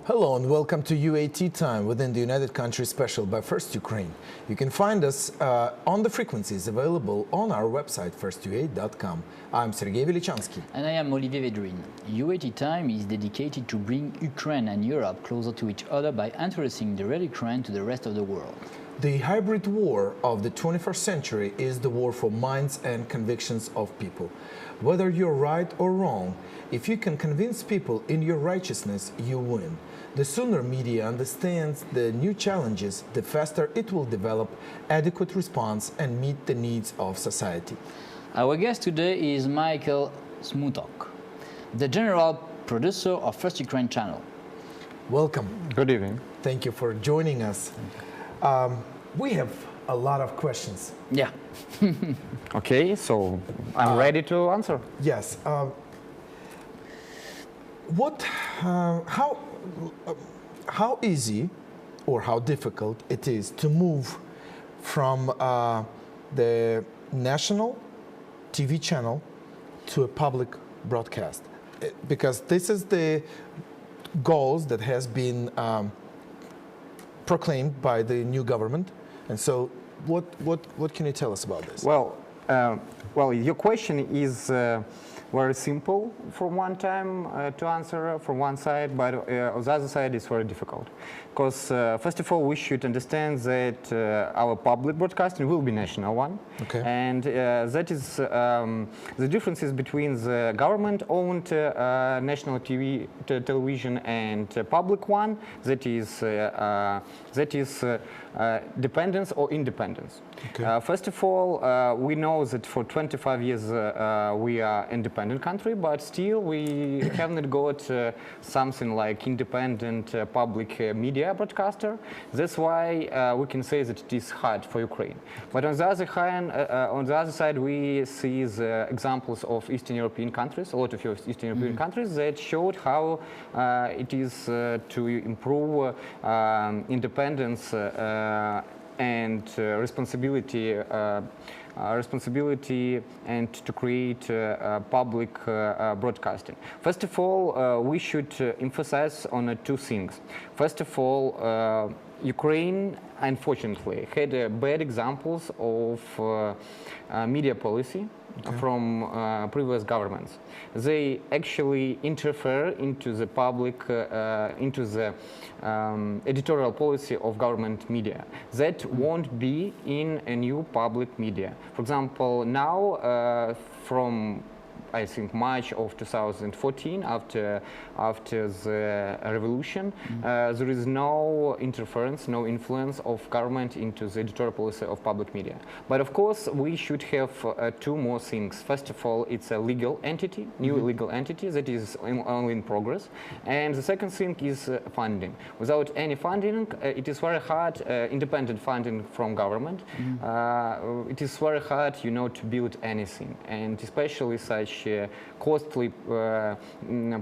Hello and welcome to UAT Time within the United Countries Special by First Ukraine. You can find us on the frequencies available on our website firstuat.com. I'm Sergey Velichanskiy. And I am Olivier Vedrine. UAT Time is dedicated to bring Ukraine and Europe closer to each other by introducing the real Ukraine to the rest of the world. The hybrid war of the 21st century is the war for minds and convictions of people. Whether you're right or wrong, if you can convince people in your righteousness, you win. The sooner media understands the new challenges, the faster it will develop adequate response and meet the needs of society. Our guest today is Michael Smutok, the general producer of First Ukraine channel. Welcome. Good evening. Thank you for joining us. We have a lot of questions. Yeah. Okay, so I'm ready to answer. Yes. How easy or how difficult it is to move from the national TV channel to a public broadcast? Because this is the goals that has been proclaimed by the new government. And so what can you tell us about this? Well, your question is very simple from one time to answer from one side, but on the other side it's very difficult. Because first of all, we should understand that our public broadcasting will be national one. Okay. And that is the differences between the government-owned national television and public one, that is dependence or independence. Okay. First of all, we know that for 25 years we are independent country, but still we haven't got something like independent public media broadcaster. That's why we can say that it is hard for Ukraine. But on the other hand, on the other side, we see the examples of Eastern European countries, a lot of Eastern European countries that showed how it is to improve independence and responsibility and to create public broadcasting. First of all, we should emphasize on two things. First of all, Ukraine, unfortunately, had bad examples of media policy from previous governments. They actually interfere into the public, into the editorial policy of government media. That won't be in a new public media. For example, now from I think March of 2014, after the revolution, there is no interference, no influence of government into the editorial policy of public media. But of course, we should have two more things. First of all, it's a legal entity, new legal entity that is only in progress. And the second thing is funding. Without any funding, it is very hard, independent funding from government. It is very hard, to build anything, and especially such costly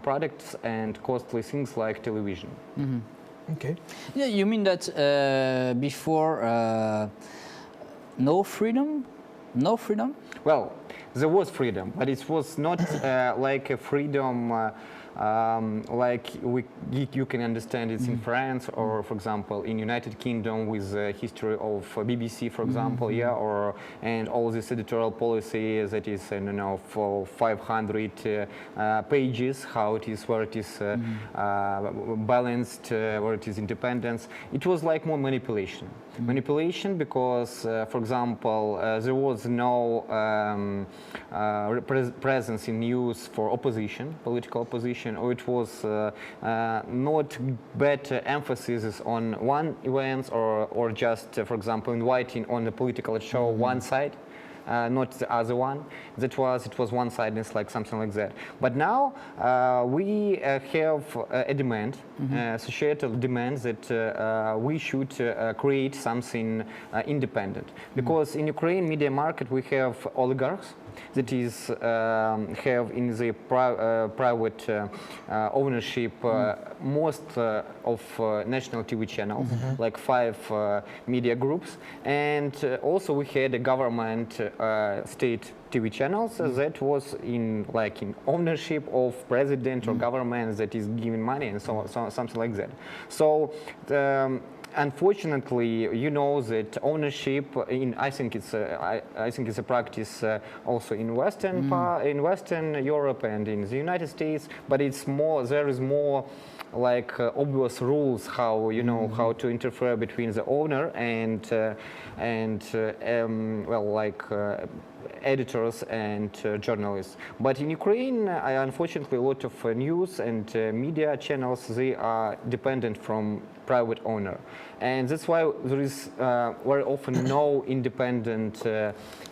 products and costly things like television. Okay. Yeah, you mean that before no freedom? No freedom? Well, there was freedom, but it was not like a freedom like you can understand it in France or, for example, in United Kingdom with the history of BBC, for example, and all this editorial policy that is, for 500 pages, how it is, where it is balanced, where it is independence. It was like more manipulation. Manipulation because, for example, there was no presence in news for opposition, political opposition, or it was not better emphasis on one event or just, for example, inviting on the political show one side. Not the other one. It was one-sidedness, like something like that. But now we have a demand, societal demand that we should create something independent. Because in Ukraine media market we have oligarchs, that is have in the private ownership most of national TV channels, like 5 media groups, and also we had a government state TV channels that was in ownership of president or government that is giving money and so something like that. So unfortunately, you know that ownership I think it's a practice also in Western Europe and in the United States, but it's more, there is more obvious rules how how to interfere between the owner and editors and journalists. But in Ukraine, unfortunately, a lot of news and media channels, they are dependent from private owner, and that's why there is very often no independent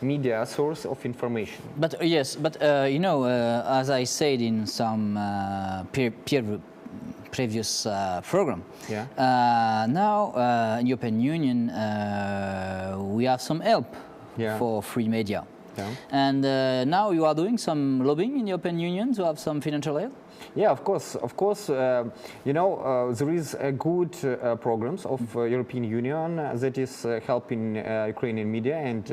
media source of information. But yes, but as I said in some previous program, now in European Union we have some help for free media. And now you are doing some lobbying in the European Union to have some financial help? Yeah, of course. There is a good programs of European Union that is helping Ukrainian media and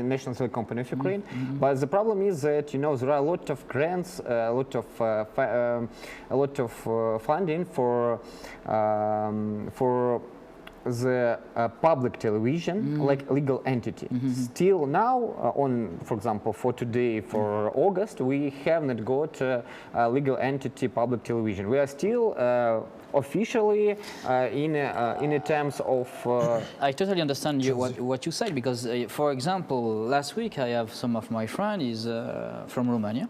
national company of Ukraine. But the problem is that there are a lot of grants, a lot of funding for the public television, like legal entity. Still now, for example, for today, for August, we have not got a legal entity public television. We are still officially in terms of... I totally understand what you said, because, for example, last week I have some of my friends from Romania.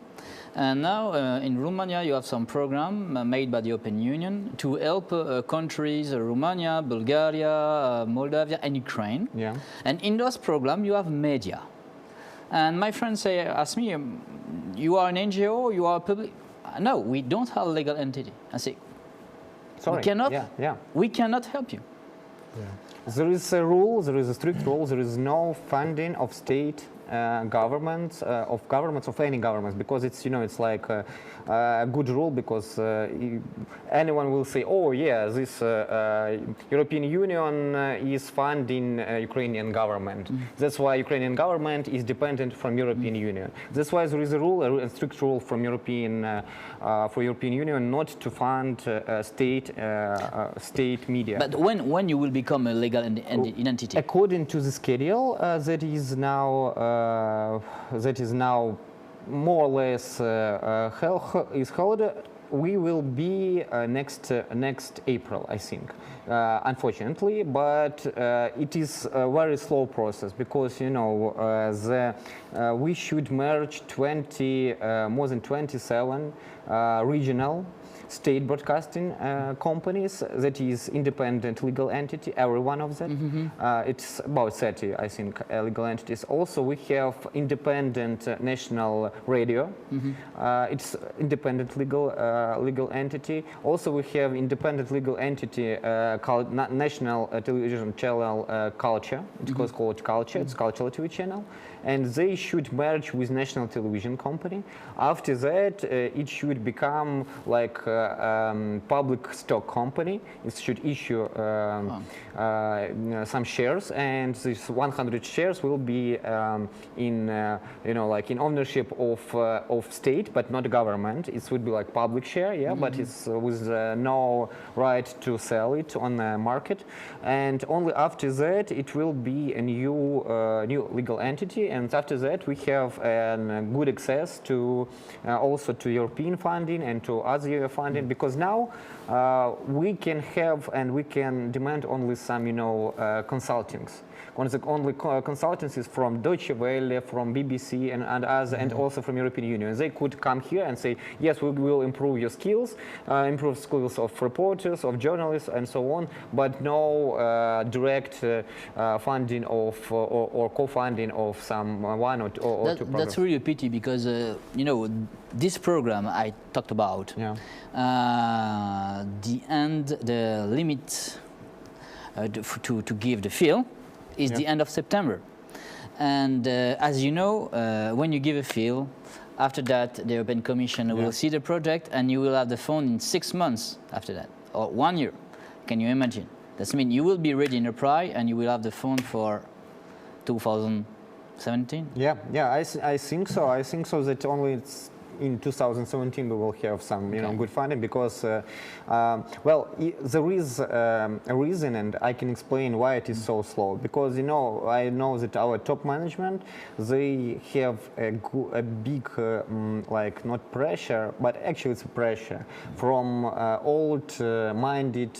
And now in Romania you have some program made by the European Union to help countries, Romania, Bulgaria, Moldavia and Ukraine. Yeah. And in those programs you have media. And my friends ask me, you are an NGO, you are public? No, we don't have a legal entity. I say, sorry, we cannot help you. Yeah. There is a rule, there is a strict rule, there is no funding of state governments, of any governments, because it's it's like a good rule, because anyone will say, oh yeah, this European Union is funding Ukrainian government. That's why Ukrainian government is dependent from European Union. That's why there is a rule, a strict rule from European Union not to fund state media. But when you will become a legal entity? According to the schedule that is now more or less held, we will be next April, I think, unfortunately, but it is a very slow process, because we should merge more than 27 regional state broadcasting companies, that is independent legal entity, every one of them. It's about 30, I think, legal entities. Also, we have independent national radio. It's independent legal entity. Also, we have independent legal entity called national television channel Culture. It's called Culture. It's cultural TV channel. And they should merge with national television company. After that, it should become like public stock company. It should issue some shares, and these 100 shares will be in in ownership of state, but not government. It would be like public share, but it's with no right to sell it on the market. And only after that it will be a new legal entity. And after that, we have good access to also to European funding and to other funding, because now we can have and we can demand only some, consultings. Only consultancies from Deutsche Welle, from BBC, and other, and also from European Union. They could come here and say, yes, we will improve your skills, improve skills of reporters, of journalists, and so on, but no direct funding of or co-funding of some one or two programs. That's really a pity, because this program I talked about, the limit to give the field is the end of September. And as you know, when you give a field, after that, the European Commission will see the project, and you will have the phone in 6 months after that, or 1 year. Can you imagine? That means you will be ready in a price, and you will have the phone for 2017. Yeah, I think so. I think so that only in 2017 we will have some, good funding, because, well, there is a reason, and I can explain why it is so slow. Because, I know that our top management, they have a big, like, not pressure, but actually it's pressure from old-minded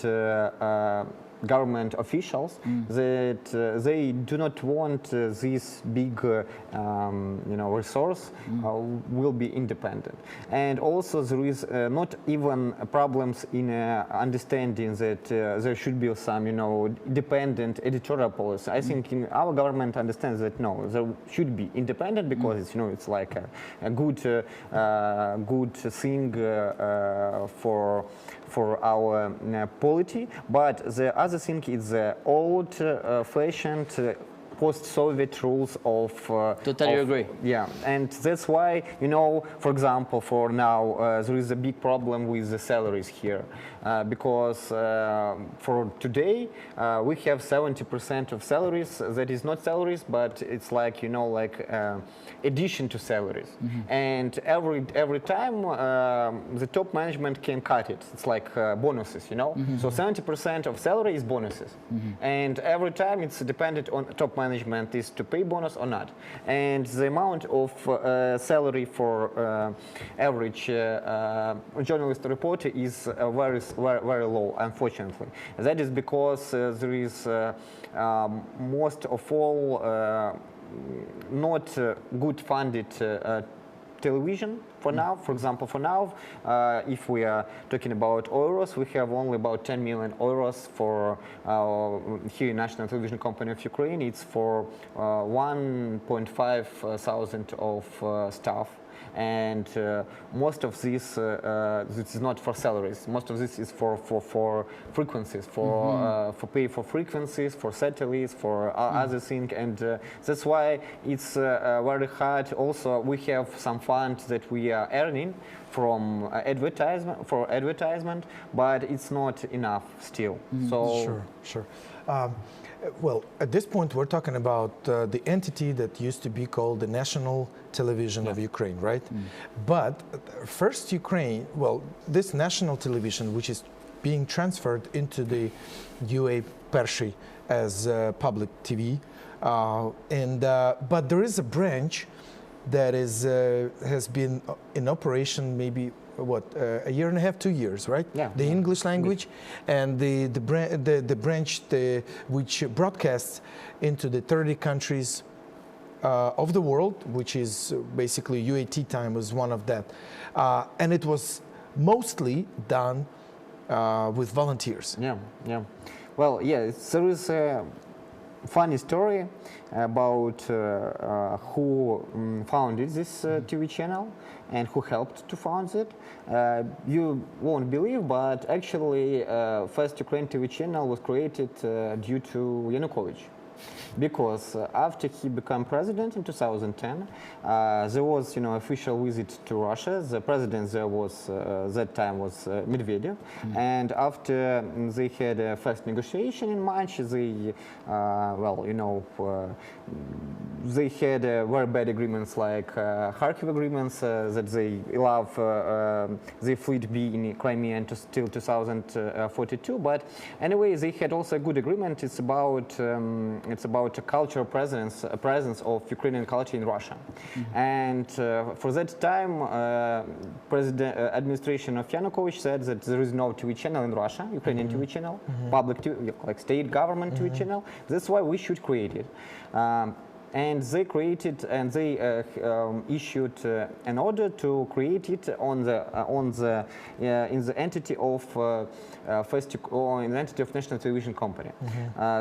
government officials that they do not want this big resource will be independent. And also there is not even problems in understanding that there should be some independent editorial policy. I think in our government understands that no, there should be independent, because it's it's like a good good thing for our polity. But the other thing is the old-fashioned post-Soviet rules of... Totally agree. Yeah, and that's why, for example, for now, there is a big problem with the salaries here. Because for today, we have 70% of salaries that is not salaries, but it's like, addition to salaries. And every time, the top management can cut it. It's like bonuses, So 70% of salary is bonuses. And every time it's dependent on top management is to pay bonus or not. And the amount of salary for average journalist reporter is very low, unfortunately. That is because there is most of all not good funded television for now. For example, for now, if we are talking about euros, we have only about 10 million euros for here National Television Company of Ukraine. It's for 1.5 thousand of staff. And most of this is not for salaries. Most of this is for frequencies, for pay for frequencies, for satellites, for other things, and that's why it's very hard. Also, we have some funds that we are earning from advertisement, but it's not enough still. So Sure. Well, at this point, we're talking about the entity that used to be called the National Television of Ukraine, right? But first Ukraine, well, this national television, which is being transferred into the UA Pershi as public TV, but there is a branch that is has been in operation maybe a year and a half, 2 years, right? Yeah. The English language and the branch which broadcasts into the 30 countries of the world, which is basically UAT time was one of that, and it was mostly done with volunteers. Yeah. Well, there is a funny story about who founded this TV channel and who helped to found it. You won't believe, but actually first Ukraine TV channel was created due to Yanukovych. Because after he became president in 2010, there was official visit to Russia. The president there was that time was Medvedev, and after they had a first negotiation in March, they they had very bad agreements like Kharkiv agreements that they allow the fleet be in Crimea until 2042. But anyway, they had also a good agreement. It's about a cultural presence of Ukrainian culture in Russia. And for that time, administration of Yanukovych said that there is no TV channel in Russia, Ukrainian TV channel, public TV, like state government TV channel. That's why we should create it. And they created and they issued an order to create it in the entity of in the entity of National Television Company.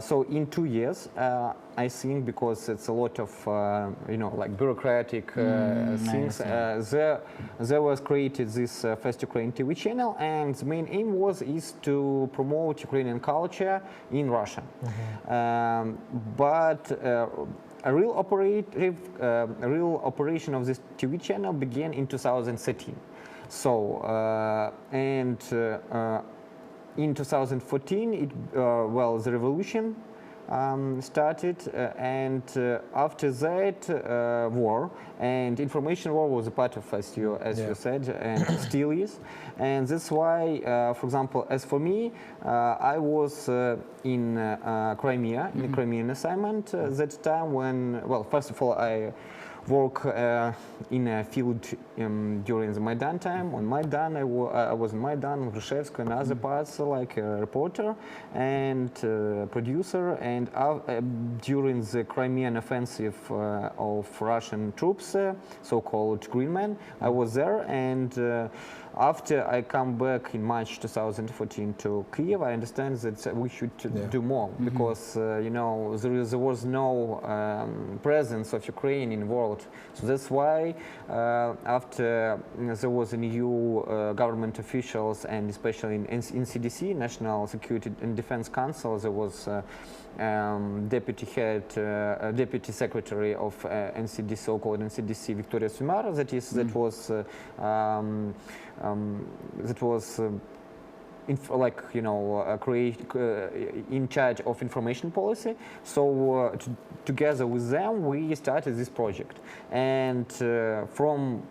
So in 2 years, I think, because it's a lot of like bureaucratic things, there was created this first Ukraine TV channel, and the main aim is to promote Ukrainian culture in Russia. But a real operation of this TV channel began in 2013. So in 2014, the revolution started, and after that, war and information war was a part of, as you said, and still is. And that's why, for example, as for me, I was in Crimea, in the Crimean assignment that time when, first of all, I work in a field during the Maidan time. On Maidan, I was in Maidan, Grushevsk, and other parts, like a reporter and producer. And during the Crimean offensive of Russian troops, so-called Green Men, I was there. And after I come back in March 2014 to Kiev, I understand that we should do more, because there was no presence of Ukraine in the world. So that's why after there was a new government officials, and especially in NCDC, National Security and Defense Council, there was deputy secretary of NCDC, so-called NCDC, Victoria Sumar. That was in charge of information policy. So together with them, we started this project. And from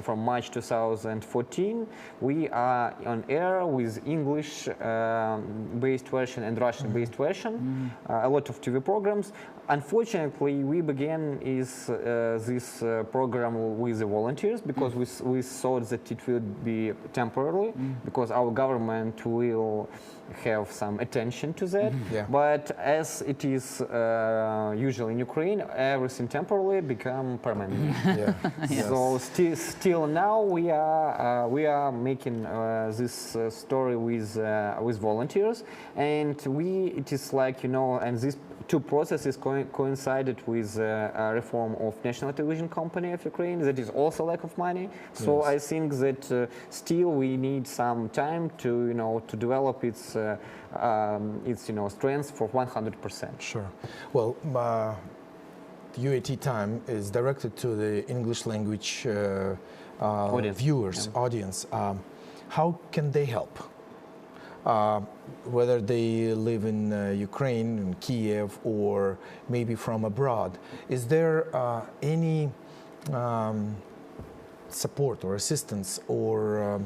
from March 2014, we are on air with English-based version and Russian-based version, a lot of TV programs. Unfortunately, we began this program with the volunteers, because we thought that it would be temporarily, because our government will have some attention to that. But as it is usually in Ukraine, everything temporarily become permanent. So still now we are making this story with volunteers, and it is like, and these two processes coincided with a reform of national television company of Ukraine. That is also lack of money. So I think that still we need some time to develop its strength for 100%. Sure. Well, UAT time is directed to the English language audience. How can they help? Whether they live in Ukraine, in Kiev, or maybe from abroad, is there any support or assistance, or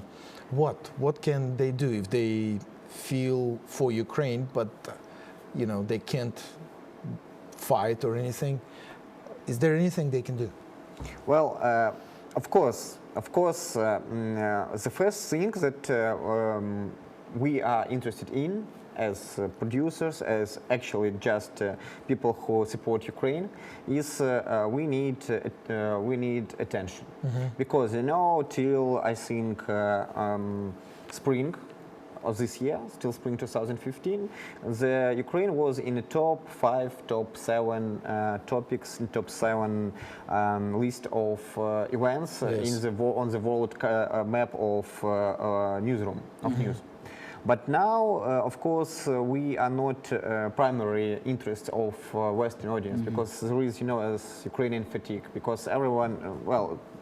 what can they do if they feel for Ukraine, but they can't fight or anything? Is there anything they can do? Well, of course, the first thing that we are interested in as producers, as actually just people who support Ukraine, is we need attention, because till I think spring of this year, still spring 2015, the Ukraine was in the top 5, top 7 topics, in top 7 list of events on the world map of newsroom of news. But now, of course, we are not primary interest of Western audience, because there is, as Ukrainian fatigue, because everyone,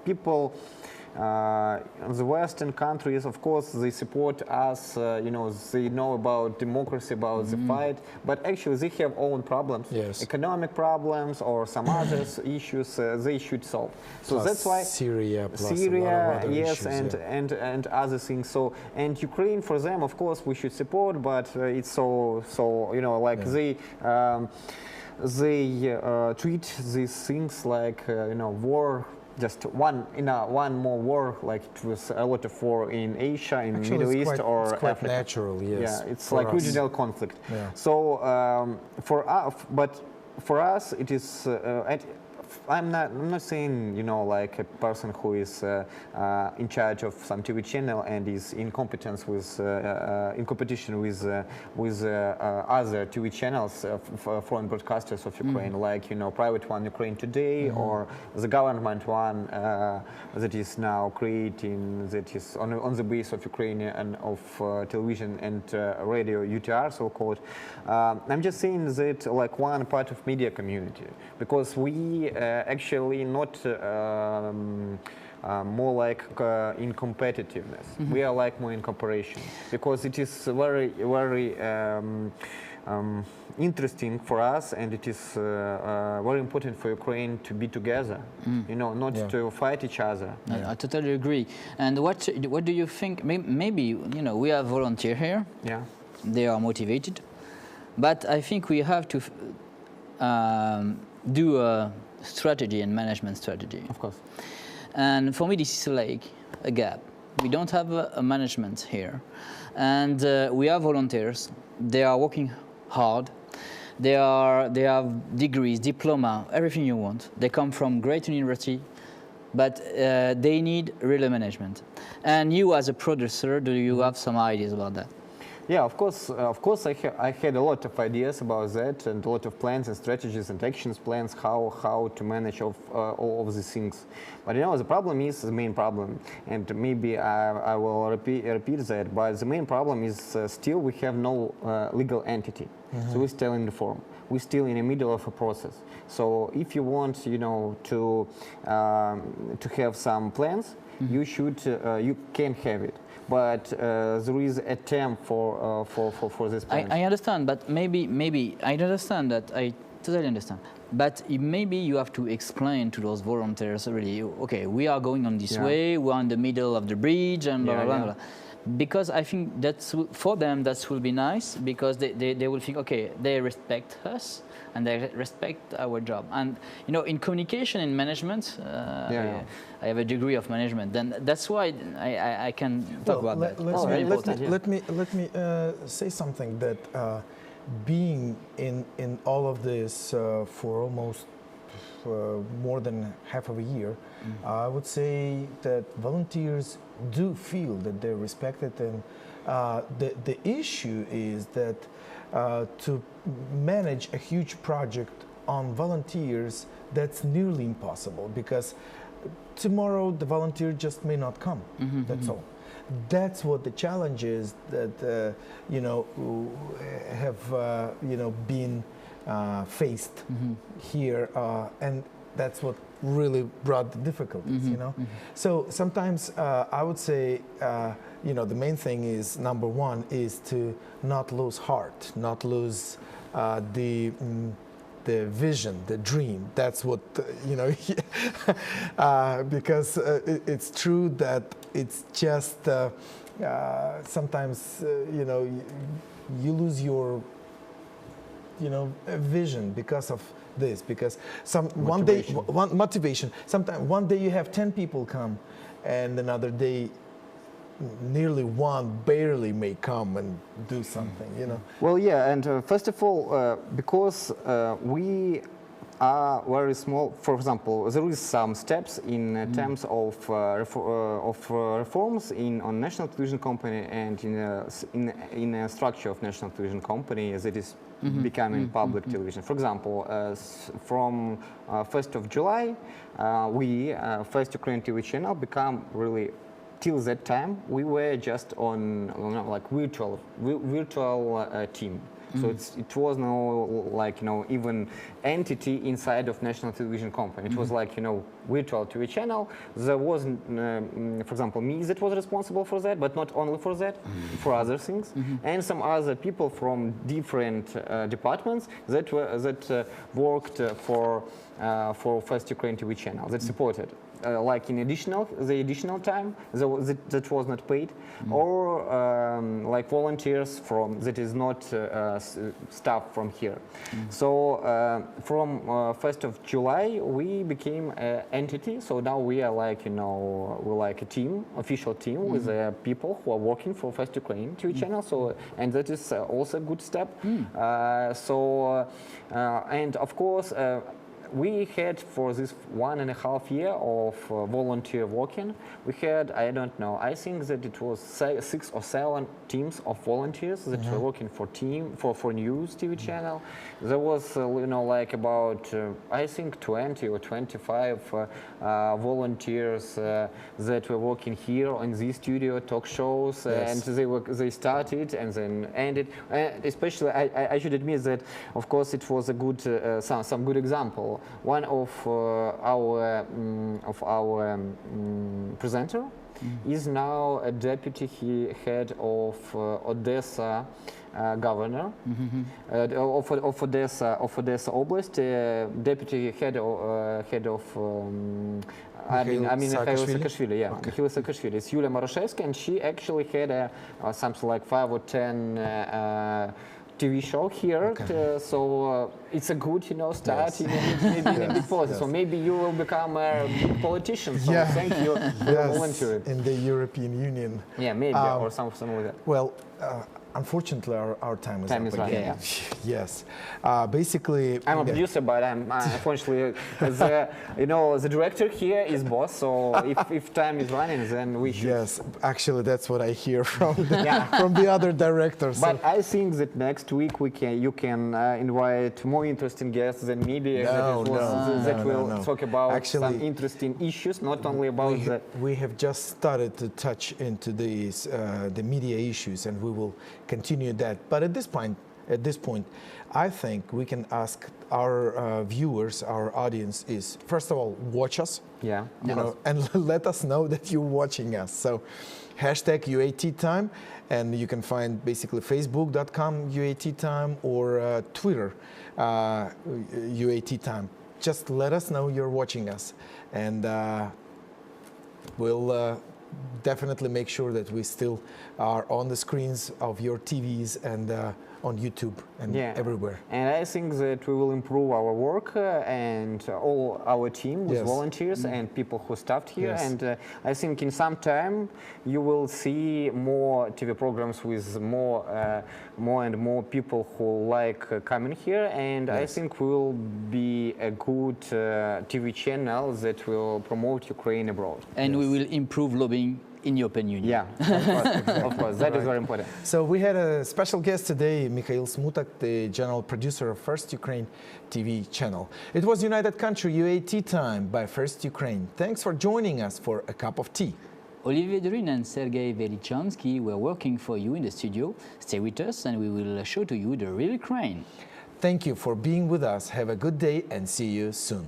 people in the Western countries, of course, they support us, they know about democracy, about the fight, but actually they have own problems, economic problems or some other issues they should solve. So plus that's why Syria, yes, issues, and other things. So, and Ukraine, for them, of course, we should support, but it's so they treat these things like war. Just one more war, like it was a lot of war in Asia, in Middle East, or it's quite Africa. Natural, yes. Yeah, it's like regional conflict. Yeah. So for us, it is I'm not saying, you know, like a person who is in charge of some TV channel and is in competence with in competition with other TV channels, foreign broadcasters of Ukraine, like, you know, private one Ukraine Today, or the government one that is now creating, that is on the base of Ukrainian and of television and radio UTR, so-called. I'm just saying that like one part of media community, because we actually not more like in competitiveness. We are like more in cooperation, because it is very, very interesting for us, and it is very important for Ukraine to be together, you know, not to fight each other. I totally agree. And what do you think? Maybe, you know, we have volunteers here. Yeah. They are motivated, but I think we have to do a strategy and management strategy. Of course. And for me, this is like a gap. We don't have a management here, and we have volunteers. They are working hard. They have degrees, diploma, everything you want. They come from great university, but they need real management. And you, as a producer, do you have some ideas about that? Yeah, of course. I had a lot of ideas about that, and a lot of plans and strategies and actions plans how to manage all of these things. But you know, the problem is the main problem, and maybe I will repeat that. But the main problem is still we have no legal entity, so we're still in the form. We're still in the middle of a process. So if you want, you know, to have some plans, you can have it. But there is a term for this plan. I understand, but maybe I understand that. I totally understand. But maybe you have to explain to those volunteers really, okay, we are going on this way, we're in the middle of the bridge, and blah, blah, blah. Because I think that's, for them, that will be nice, because they will think, okay, they respect us and they respect our job. And you know, in communication and management, I have a degree of management. Then that's why I can talk about that. Let me say something that being in all of this for almost more than half of a year, I would say that volunteers do feel that they're respected, and the issue is that to manage a huge project on volunteers, that's nearly impossible, because tomorrow the volunteer just may not come. That's all. That's what the challenge is that you know, have you know, been faced here, and that's what really brought the difficulties, you know. So sometimes I would say, you know, the main thing is, number one, is to not lose heart, not lose the vision, the dream. That's what, you know, because it's true that it's just sometimes, you know, you lose your, you know, vision because of this, because one motivation. Sometimes one day you have 10 people come, and another day nearly one barely may come and do something, you know. Well, yeah, and first of all, because we are very small. For example, there is some steps in terms of reforms on national television company, and in a structure of national television company that is becoming public television. For example, from 1st of July, we First Ukraine TV channel become really. Till that time, we were just on, you know, like virtual team. So it was no, like, you know, even entity inside of national television company. It was like, you know, virtual TV channel. There wasn't, for example, me that was responsible for that, but not only for that, for other things, and some other people from different departments that worked for First Ukraine TV channel, that supported. Like in the additional time that was not paid, or like volunteers from that is not staff from here. So from 1st of July we became an entity. So now we are like, you know, we're like a team, official team with people who are working for First Ukraine TV channel. So, and that is also a good step. And of course. we had for this 1.5 years of volunteer working, we had, I don't know, I think that it was 6 or 7 teams of volunteers that were working for news TV channel. There was, like about, I think 20 or 25 volunteers that were working here in this studio, talk shows, and they started and then ended. Especially, I should admit that, of course, it was a good, some good example. One of our presenter is now a deputy head of Odessa governor of Odessa Oblast, deputy head of Mikhail Saakashvili, yeah, okay. Mikhail Saakashvili. It's Yulia Maroshevsky, and she actually had something like 5 or 10 TV show here, so it's a good, start in a big policy. So maybe you will become a politician. So thank you for volunteering in the European Union. Yeah, maybe or something like that. Well. Unfortunately, our time is up again. Yes. Basically, I'm a producer, but I'm unfortunately the director here is boss. So if time is running, then we should. Yes, actually, that's what I hear from the other directors. But I think that next week you can invite more interesting guests than maybe that will talk about some interesting issues, not only about that. We have just started to touch into these the media issues, and we will continue that. But at this point, I think we can ask our viewers, our audience, is first of all watch us, and let us know that you're watching us. So, #UAT time, and you can find basically Facebook.com UAT time or Twitter UAT time. Just let us know you're watching us, and we'll definitely make sure that we still are on the screens of your TVs and on YouTube and everywhere. And I think that we will improve our work and all our team with volunteers and people who staffed here. And I think in some time you will see more TV programs with more and more people who like coming here. And I think we will be a good TV channel that will promote Ukraine abroad. And we will improve lobbying in European Union. Yeah, of course, that is very important. So we had a special guest today, Mikhail Smutok, the general producer of First Ukraine TV channel. It was United Country UAT time by First Ukraine. Thanks for joining us for a cup of tea. Olivier Vedrine and Sergey Velichanskiy were working for you in the studio. Stay with us and we will show to you the real Ukraine. Thank you for being with us. Have a good day and see you soon.